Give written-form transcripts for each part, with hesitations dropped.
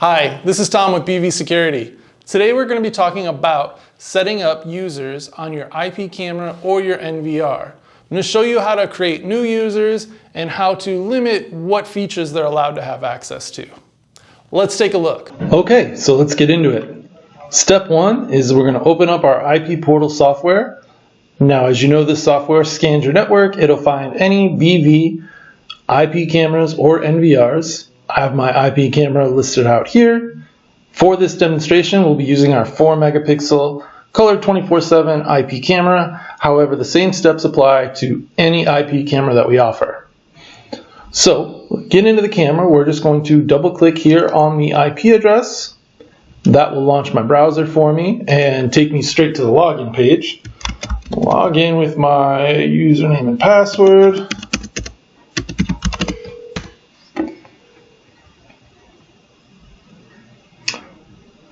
Hi, this is Tom with BV Security. Today we're going to be talking about setting up users on your IP camera or your NVR. I'm going to show you how to create new users and how to limit what features they're allowed to have access to. Let's take a look. Okay, so let's get into it. Step one is we're going to open up our IP portal software. Now, as you know, this software scans your network. It'll find any BV IP cameras or NVRs. I have my IP camera listed out here. For this demonstration, we'll be using our 4 megapixel color 24/7 IP camera. However, the same steps apply to any IP camera that we offer. So, get into the camera. We're just going to double click here on the IP address. That will launch my browser for me and take me straight to the login page. Log in with my username and password.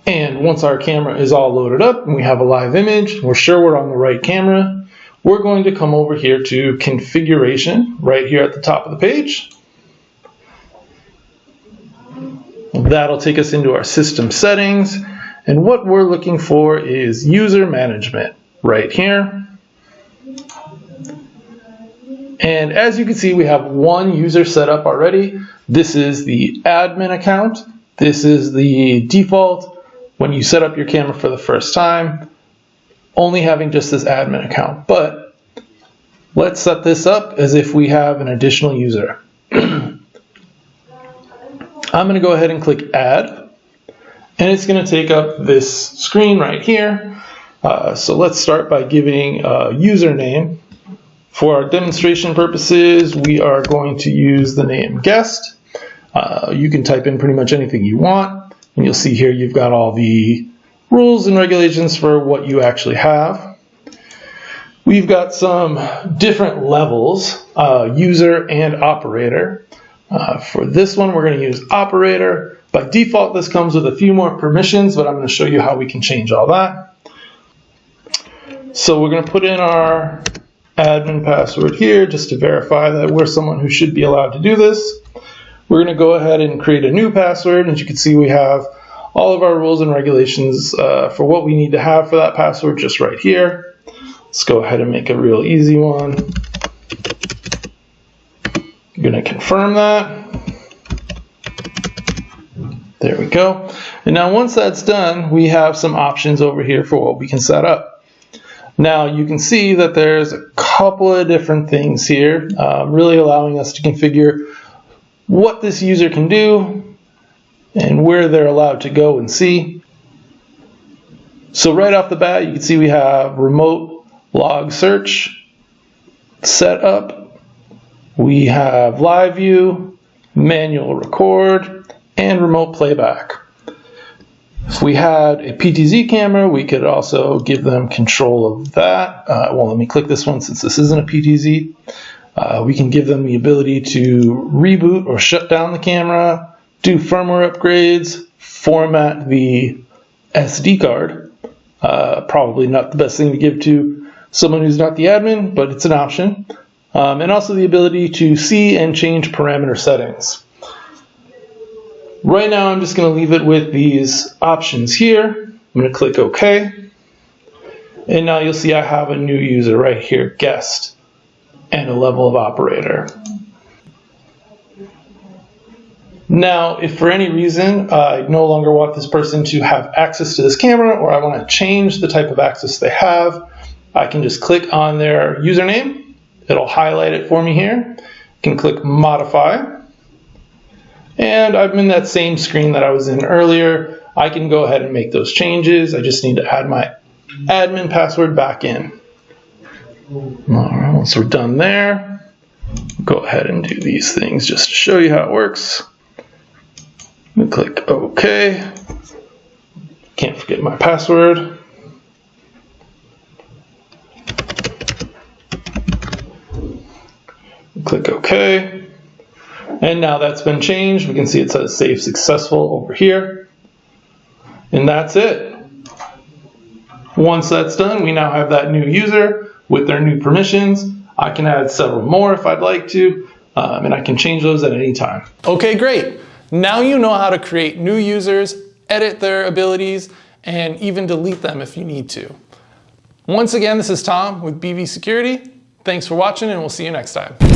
And once our camera is all loaded up and we have a live image, we're sure we're on the right camera, we're going to come over here to configuration right here at the top of the page. That'll take us into our system settings, and what we're looking for is user management right here. And as you can see, we have one user set up already. This is the admin account. This is the default when you set up your camera for the first time, only having just this admin account. But let's set this up as if we have an additional user. I'm going to go ahead and click add, and it's going to take up this screen right here. So let's start by giving a username. For our demonstration purposes, we are going to use the name guest. You can type in pretty much anything you want. And you'll see here you've got all the rules and regulations for what you actually have. We've got some different levels, user and operator. For this one, we're going to use operator. By default, this comes with a few more permissions, but I'm going to show you how we can change all that. So we're going to put in our admin password here just to verify that we're someone who should be allowed to do this. We're going to go ahead and create a new password. As you can see, we have all of our rules and regulations for what we need to have for that password just right here. Let's go ahead and make a real easy one. I'm going to confirm that. There we go. And now once that's done, we have some options over here for what we can set up. Now you can see that there's a couple of different things here, really allowing us to configure what this user can do and where they're allowed to go and see. So right off the bat, you can see we have remote log search set up. We have live view, manual record, and remote playback. If we had a PTZ camera, we could also give them control of that. Well, let me click this one since this isn't a PTZ. We can give them the ability to reboot or shut down the camera, do firmware upgrades, format the SD card. Probably not the best thing to give to someone who's not the admin, but it's an option. And also the ability to see and change parameter settings. Right now I'm just going to leave it with these options here. I'm going to click OK. And now you'll see I have a new user right here, guest, and a level of operator. Now, if for any reason I no longer want this person to have access to this camera, or I want to change the type of access they have, I can just click on their username. It'll highlight it for me here. I can click modify. And I'm in that same screen that I was in earlier. I can go ahead and make those changes. I just need to add my admin password back in. All right, once we're done there, go ahead and do these things just to show you how it works. I'm going to click OK. Can't forget my password. Click OK. And now that's been changed. We can see it says save successful over here. And that's it. Once that's done, we now have that new user with their new permissions. I can add several more if I'd like to, and I can change those at any time. Okay, great. Now you know how to create new users, edit their abilities, and even delete them if you need to. Once again, this is Tom with BV Security. Thanks for watching, and we'll see you next time.